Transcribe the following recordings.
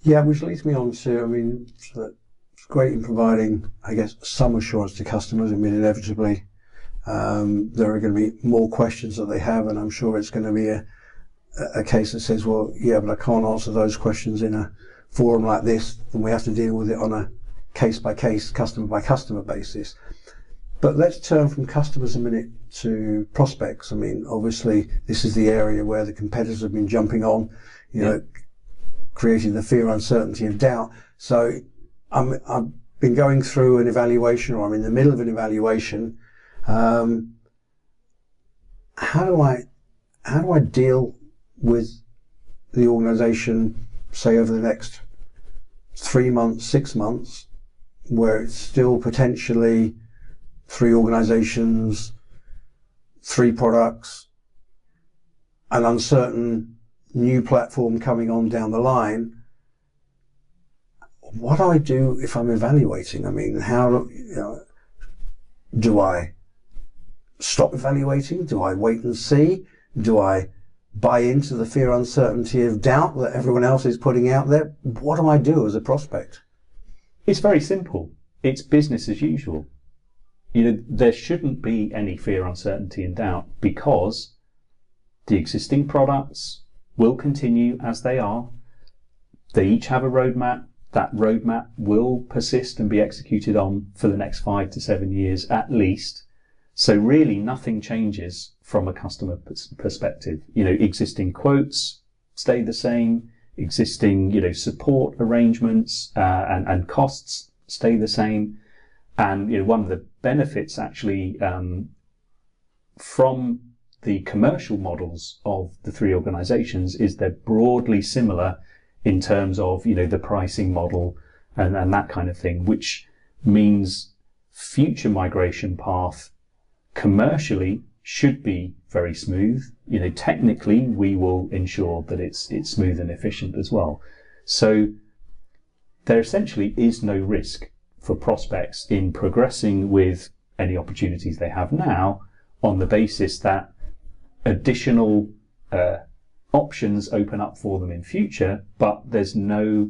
Yeah, which leads me on to, I mean, so it's great in providing, I guess, some assurance to customers. I mean, inevitably, there are going to be more questions that they have, and I'm sure it's going to be a case that says, well, yeah, but I can't answer those questions in a forum like this, and we have to deal with it on a case-by-case, customer-by-customer basis. But let's turn from customers a minute to prospects. I mean, obviously, this is the area where the competitors have been jumping on, you know, creating the fear, uncertainty, and doubt. So I've been going through an evaluation, or I'm in the middle of an evaluation. How do I deal with the organisation, say over the next 3 months, 6 months, where it's still potentially 3 organisations, 3 products, an uncertain new platform coming on down the line? What do I do if I'm evaluating? I mean, do I stop evaluating? Do I wait and see? Do I buy into the fear, uncertainty, of doubt that everyone else is putting out there? What do I do as a prospect? It's very simple. It's business as usual. You know, there shouldn't be any fear, uncertainty, and doubt, because the existing products will continue as they are. They each have a roadmap. That roadmap will persist and be executed on for the next 5 to 7 years at least. So really nothing changes from a customer perspective. You know, existing quotes stay the same, existing, you know, support arrangements and costs stay the same. And, you know, one of the benefits actually from the commercial models of the 3 organizations is they're broadly similar in terms of, you know, the pricing model and that kind of thing, which means future migration path commercially should be very smooth. You know, technically we will ensure that it's smooth and efficient as well. So there essentially is no risk for prospects in progressing with any opportunities they have now, on the basis that additional options open up for them in future, but there's nobody's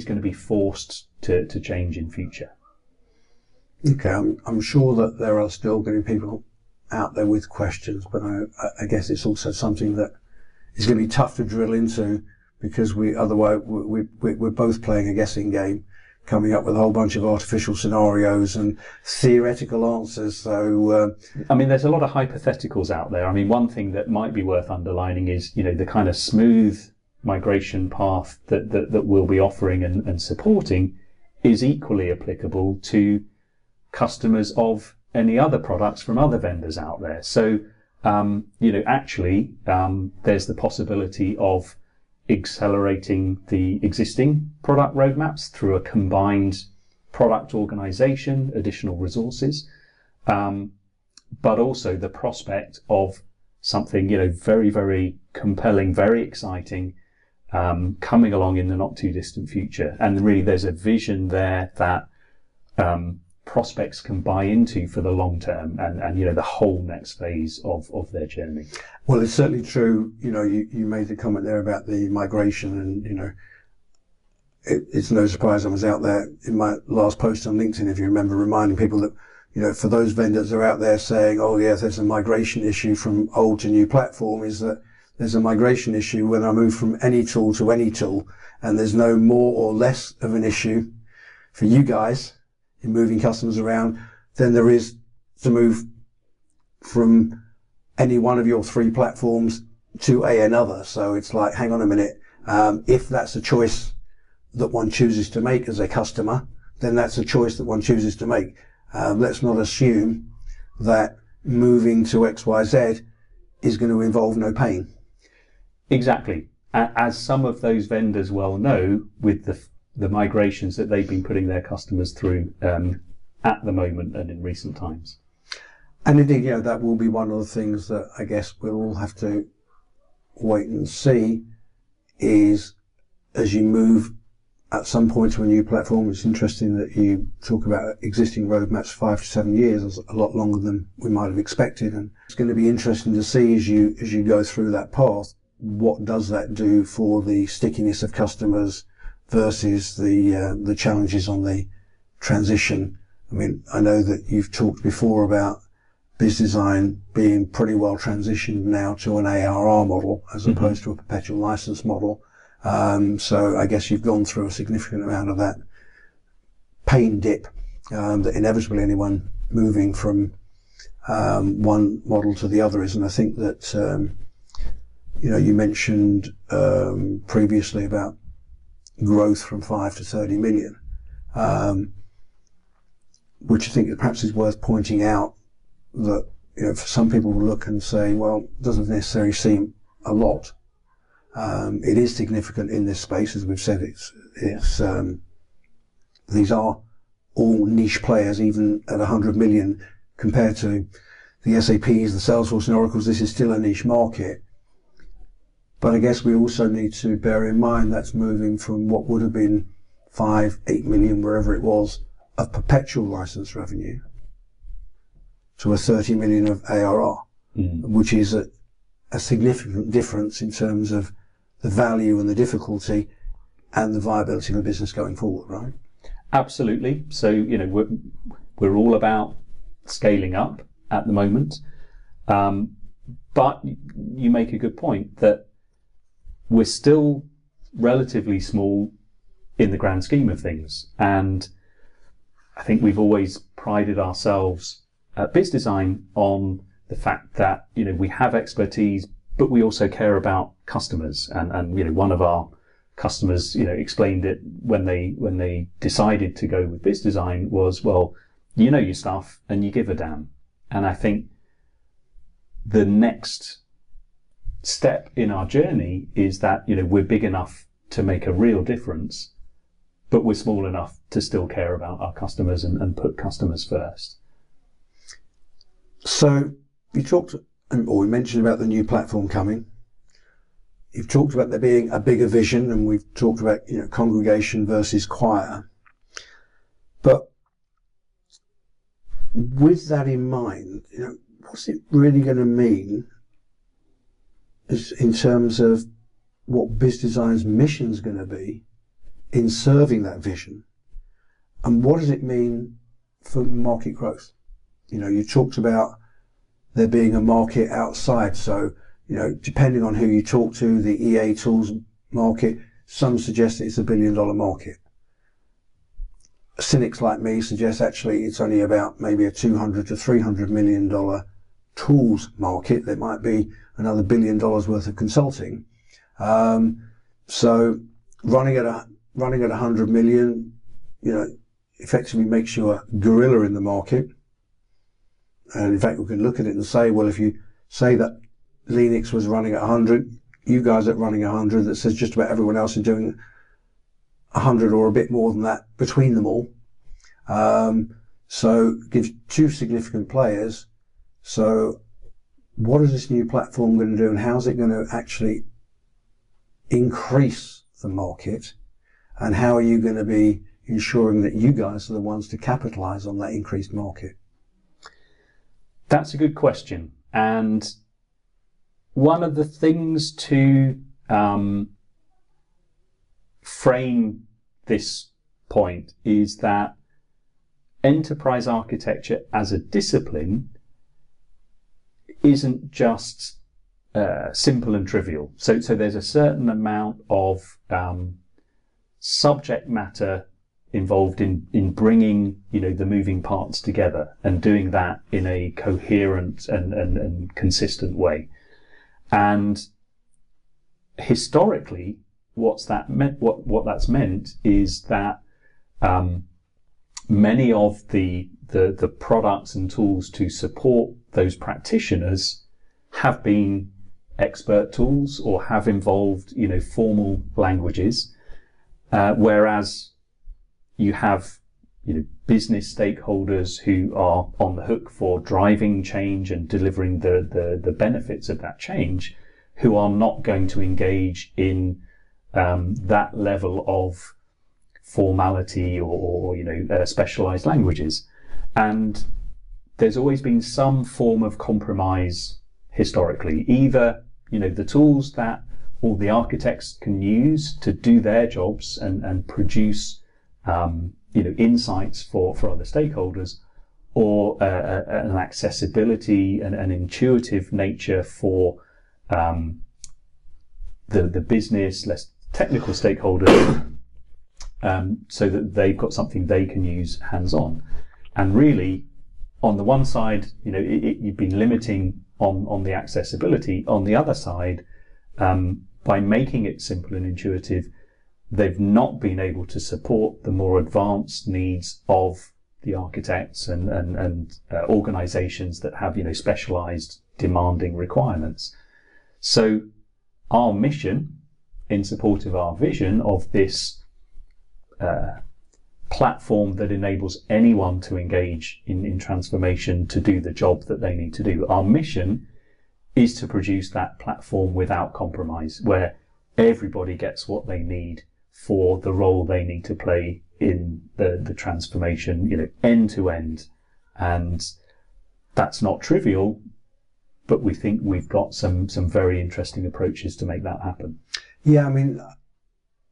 going to be forced to change in future. Okay, I'm sure that there are still going to be people out there with questions, but I guess it's also something that is going to be tough to drill into, because otherwise we're both playing a guessing game, coming up with a whole bunch of artificial scenarios and theoretical answers. So, I mean, there's a lot of hypotheticals out there. I mean, one thing that might be worth underlining is, you know, the kind of smooth migration path that we'll be offering and supporting is equally applicable to customers of any other products from other vendors out there. So, you know, actually, there's the possibility of accelerating the existing product roadmaps through a combined product organization, additional resources, but also the prospect of something, you know, very, very compelling, very exciting, coming along in the not too distant future. And really there's a vision there that prospects can buy into for the long term and you know, the whole next phase of their journey. Well, it's certainly true. You know, you made the comment there about the migration, and, you know, it's no surprise I was out there in my last post on LinkedIn, if you remember, reminding people that, you know, for those vendors that are out there saying, oh yeah, there's a migration issue from old to new platform, is that there's a migration issue when I move from any tool to any tool, and there's no more or less of an issue for you guys in moving customers around than there is to move from any one of your 3 platforms to another. So it's like, hang on a minute, if that's a choice that one chooses to make as a customer, then that's a choice that one chooses to make. Let's not assume that moving to XYZ is going to involve no pain. Exactly. As some of those vendors well know, with the migrations that they've been putting their customers through at the moment and in recent times. And indeed, you know, that will be one of the things that I guess we'll all have to wait and see, is as you move at some point to a new platform. It's interesting that you talk about existing roadmaps 5 to 7 years. That's a lot longer than we might have expected, and it's going to be interesting to see as you go through that path, what does that do for the stickiness of customers versus the challenges on the transition? I mean, I know that you've talked before about Bizzdesign being pretty well transitioned now to an ARR model as opposed to a perpetual license model. So I guess you've gone through a significant amount of that pain dip that inevitably anyone moving from one model to the other is. And I think that you mentioned previously about growth from 5 to 30 million, which I think perhaps is worth pointing out that, for some people will look and say, well, it doesn't necessarily seem a lot. It is significant in this space, as we've said. These are all niche players, even at 100 million compared to the SAPs, the Salesforce and Oracles. This is still a niche market. But I guess we also need to bear in mind that's moving from what would have been 5, 8 million, wherever it was, of perpetual license revenue to a 30 million of ARR, which is a significant difference in terms of the value and the difficulty and the viability of a business going forward, right? Absolutely. So, we're all about scaling up at the moment. But you make a good point that we're still relatively small in the grand scheme of things. And I think we've always prided ourselves at Bizzdesign on the fact that, we have expertise, but we also care about customers. And one of our customers, explained it when they decided to go with Bizzdesign was, well, you know your stuff and you give a damn. And I think the next step in our journey is that, we're big enough to make a real difference, but we're small enough to still care about our customers and put customers first. So you talked, or we mentioned about the new platform coming. You've talked about there being a bigger vision, and we've talked about, congregation versus choir. But with that in mind, what's it really going to mean in terms of what Bizzdesign's mission is going to be in serving that vision? And what does it mean for market growth? You talked about there being a market outside. So, depending on who you talk to, the EA tools market, some suggest it's $1 billion market. Cynics like me suggest actually it's only about maybe a $200 to $300 million tools market. There might be another $1 billion worth of consulting. So running at 100 million, effectively makes you a gorilla in the market. And in fact, we can look at it and say, well, if you say that Linux was running at 100, you guys are running 100, that says just about everyone else is doing 100 or a bit more than that between them all. So it gives two significant players. So what is this new platform going to do, and how's it going to actually increase the market? And how are you going to be ensuring that you guys are the ones to capitalize on that increased market? That's a good question. And one of the things to frame this point is that enterprise architecture as a discipline isn't just simple and trivial. So there's a certain amount of subject matter involved in bringing, the moving parts together and doing that in a coherent and consistent way. And historically, what that's meant is that many of the products and tools to support those practitioners have been expert tools or have involved, formal languages, whereas you have, business stakeholders who are on the hook for driving change and delivering the benefits of that change, who are not going to engage in that level of formality or specialized languages. And there's always been some form of compromise historically. Either, the tools that all the architects can use to do their jobs and produce insights for other stakeholders, or an accessibility and an intuitive nature for the business, less technical stakeholders, so that they've got something they can use hands-on. And really, on the one side, you've been limiting on the accessibility. On the other side, by making it simple and intuitive, they've not been able to support the more advanced needs of the architects and organizations that have specialized demanding requirements. So our mission, in support of our vision of this platform that enables anyone to engage in transformation to do the job that they need to do, our mission is to produce that platform without compromise, where everybody gets what they need for the role they need to play in the transformation, end to end. And that's not trivial, but we think we've got some very interesting approaches to make that happen. Yeah, I mean,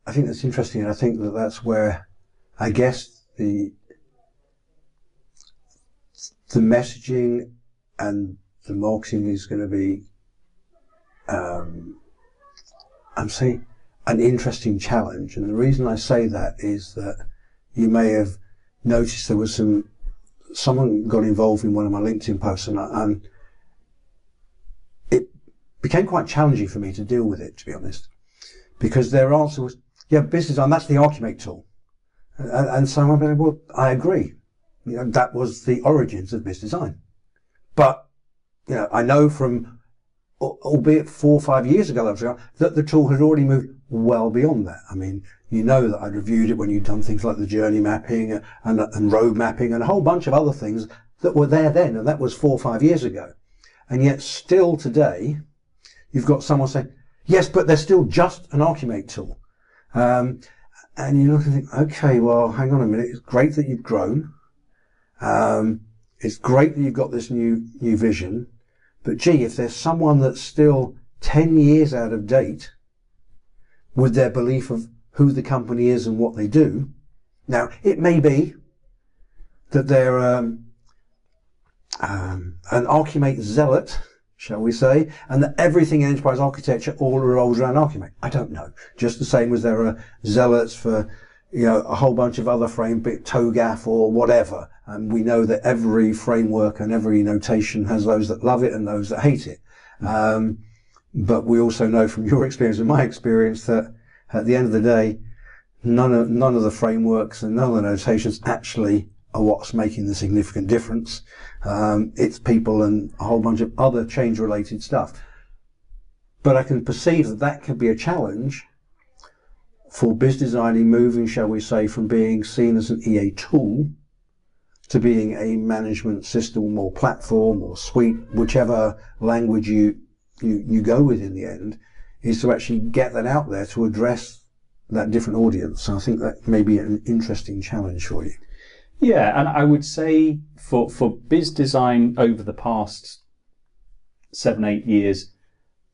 I think that's interesting, and I think that's where, I guess, the messaging and the marketing is going to be, I'm saying, an interesting challenge. And the reason I say that is that you may have noticed there was someone got involved in one of my LinkedIn posts, and it became quite challenging for me to deal with it, to be honest, because their answer was, yeah, Bizzdesign, that's the Archimate tool. And so I'm like, well, I agree. That was the origins of Bizzdesign. But, I know from, albeit 4 or 5 years ago, that the tool had already moved well beyond that. I mean, that I'd reviewed it when you'd done things like the journey mapping and road mapping and a whole bunch of other things that were there then, and that was 4 or 5 years ago. And yet still today, you've got someone saying, yes, but they're still just an Archimate tool. And you look and think, okay, well, hang on a minute. It's great that you've grown. It's great that you've got this new vision. But gee, if there's someone that's still 10 years out of date with their belief of who the company is and what they do, now it may be that they're an Archimate zealot, shall we say, and that everything in enterprise architecture all revolves around Archimate. I don't know. Just the same as there are zealots for, a whole bunch of other TOGAF or whatever. And we know that every framework and every notation has those that love it and those that hate it. But we also know from your experience and my experience that at the end of the day, none of the frameworks and none of the notations actually are what's making the significant difference. It's people and a whole bunch of other change-related stuff. But I can perceive that could be a challenge for Bizzdesign in moving, shall we say, from being seen as an EA tool to being a management system or platform or suite, whichever language you go with in the end, is to actually get that out there to address that different audience. So I think that may be an interesting challenge for you. Yeah, and I would say for Bizzdesign over the past 7-8 years,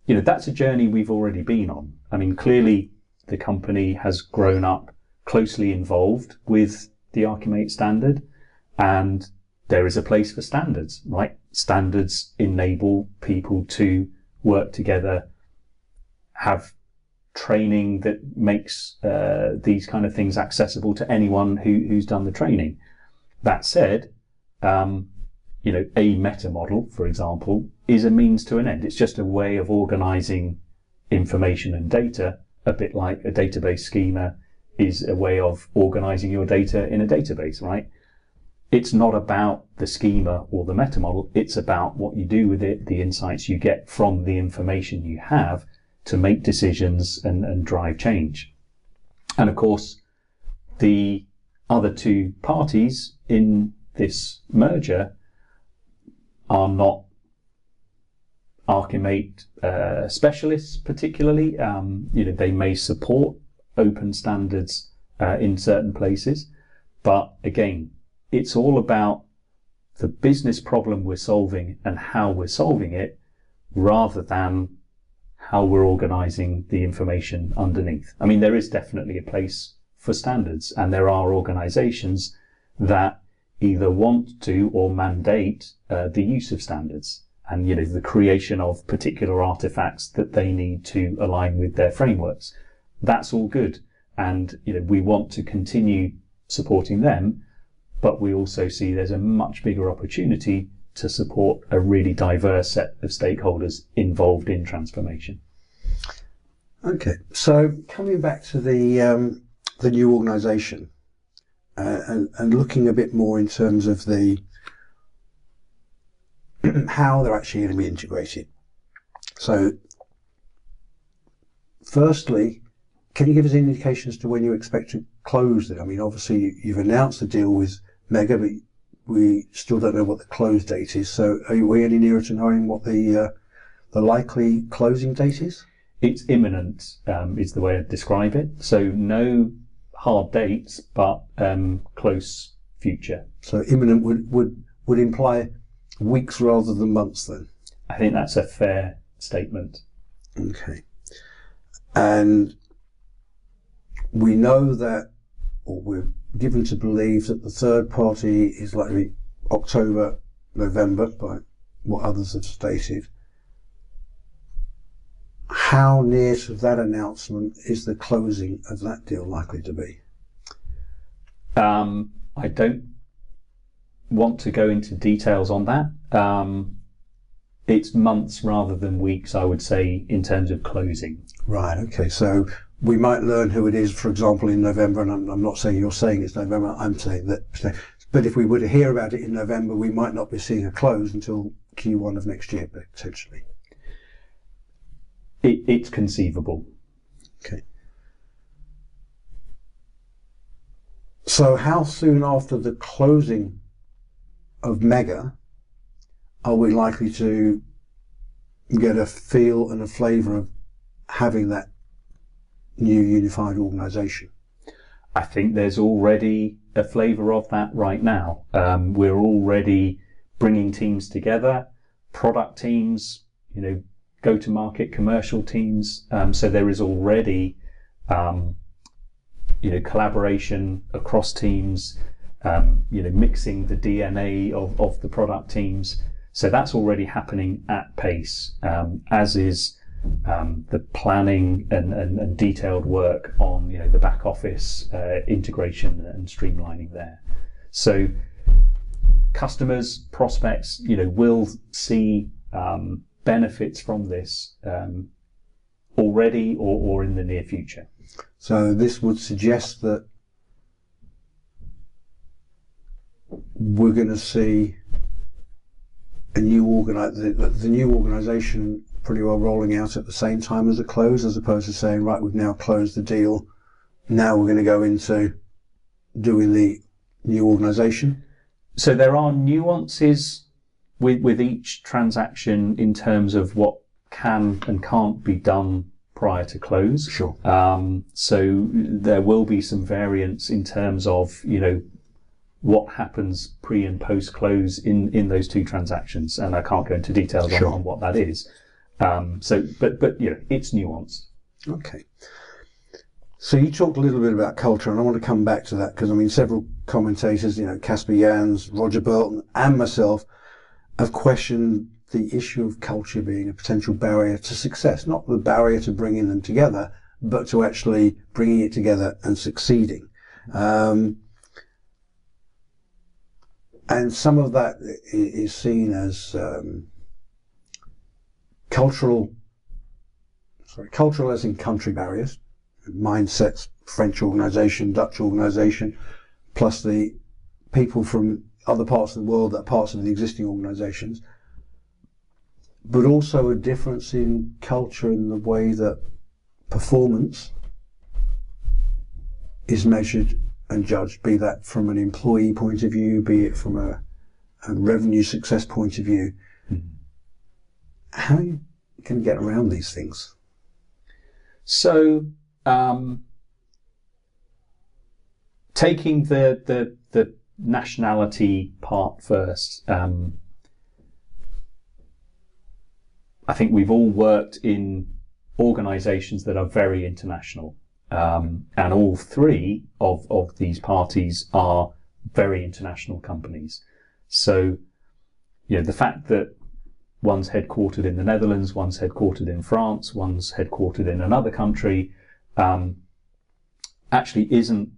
that's a journey we've already been on. I mean, clearly the company has grown up closely involved with the Archimate standard, and there is a place for standards, right? Standards enable people to work together, have training that makes these kind of things accessible to anyone who's done the training. That said, a meta model, for example, is a means to an end. It's just a way of organizing information and data, a bit like a database schema is a way of organizing your data in a database, right? It's not about the schema or the meta model. It's about what you do with it, the insights you get from the information you have to make decisions and drive change. And of course, the other two parties in this merger are not Archimate specialists particularly. They may support open standards in certain places, but again, it's all about the business problem we're solving and how we're solving it, rather than how we're organising the information underneath. I mean, there is definitely a place for standards, and there are organisations that either want to or mandate the use of standards, and the creation of particular artifacts that they need to align with their frameworks. That's all good, and we want to continue supporting them, but we also see there's a much bigger opportunity to support a really diverse set of stakeholders involved in transformation. Okay, so coming back to the new organisation and looking a bit more in terms of the how they're actually going to be integrated. So, firstly, can you give us any indications to when you expect to close it? I mean, obviously you've announced the deal with Mega, but we still don't know what the close date is. So, are we any nearer to knowing what the likely closing date is? It's imminent, is the way I'd describe it. So no hard dates, but close future. So imminent would imply weeks rather than months then? I think that's a fair statement. Okay. And we know that, or we're given to believe that the third party is likely to be October, November, by what others have stated. How near to that announcement is the closing of that deal likely to be? I don't want to go into details on that. It's months rather than weeks, I would say, in terms of closing. Right, okay. So we might learn who it is, for example, in November, and I'm not saying you're saying it's November, I'm saying that. But if we were to hear about it in November, we might not be seeing a close until Q1 of next year, potentially. It's conceivable. Okay. So how soon after the closing of Mega are we likely to get a feel and a flavour of having that new unified organisation? I think there's already a flavour of that right now. We're already bringing teams together, product teams, go-to-market commercial teams. So there is already, collaboration across teams, mixing the DNA of the product teams. So that's already happening at pace, as is the planning and detailed work on, the back office integration and streamlining there. So customers, prospects, will see benefits from this already or in the near future. So this would suggest that we're going to see the new organisation pretty well rolling out at the same time as the close, as opposed to saying, right, we've now closed the deal, now we're going to go into doing the new organisation. So there are nuances with each transaction in terms of what can and can't be done prior to close. Sure. So there will be some variance in terms of, what happens pre and post close in those two transactions, and I can't go into details on what that is. But it's nuanced. Okay. So you talked a little bit about culture, and I want to come back to that because several commentators, Casper Jans, Roger Burton, and myself have questioned the issue of culture being a potential barrier to success, not the barrier to bringing them together, but to actually bringing it together and succeeding. And some of that is seen as cultural as in country barriers, mindsets, French organisation, Dutch organisation, plus the people from other parts of the world that are parts of the existing organisations, but also a difference in culture in the way that performance is measured and judged, be that from an employee point of view, be it from a revenue success point of view. Mm-hmm. How you can get around these things? So, taking the nationality part first, I think we've all worked in organisations that are very international. And all three of these parties are very international companies. So, the fact that one's headquartered in the Netherlands, one's headquartered in France, one's headquartered in another country, actually isn't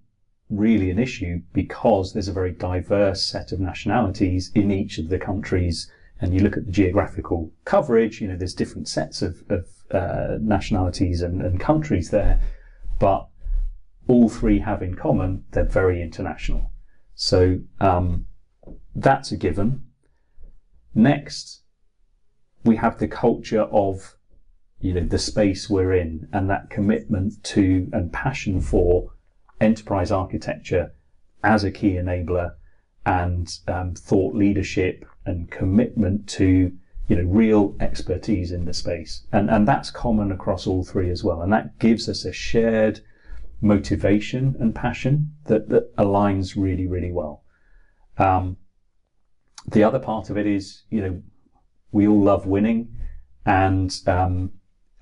really an issue, because there's a very diverse set of nationalities in each of the countries. And you look at the geographical coverage, there's different sets of nationalities and countries there, but all three have in common, they're very international. So that's a given. Next, we have the culture of, the space we're in, and that commitment to and passion for enterprise architecture as a key enabler, and thought leadership and commitment to, real expertise in the space. And that's common across all three as well. And that gives us a shared motivation and passion that aligns really, really well. The other part of it is, we all love winning, and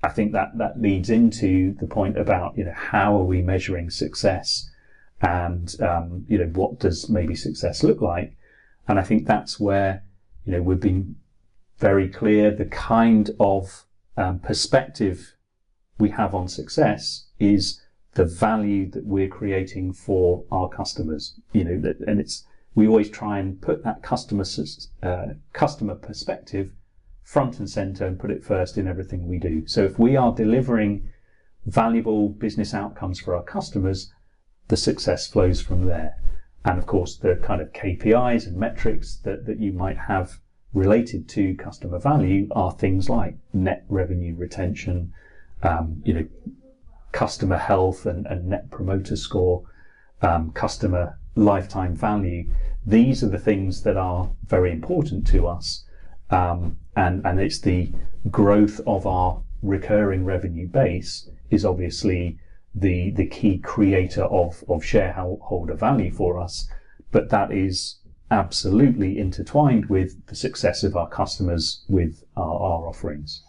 I think that leads into the point about, how are we measuring success, and what does maybe success look like? And I think that's where, we've been very clear. The kind of perspective we have on success is the value that we're creating for our customers. And we always try and put that customer perspective front and center and put it first in everything we do. So if we are delivering valuable business outcomes for our customers, the success flows from there. And of course, the kind of KPIs and metrics that you might have related to customer value are things like net revenue retention, customer health and net promoter score, customer lifetime value. These are the things that are very important to us. And it's the growth of our recurring revenue base is obviously the key creator of shareholder value for us, but that is absolutely intertwined with the success of our customers with our offerings.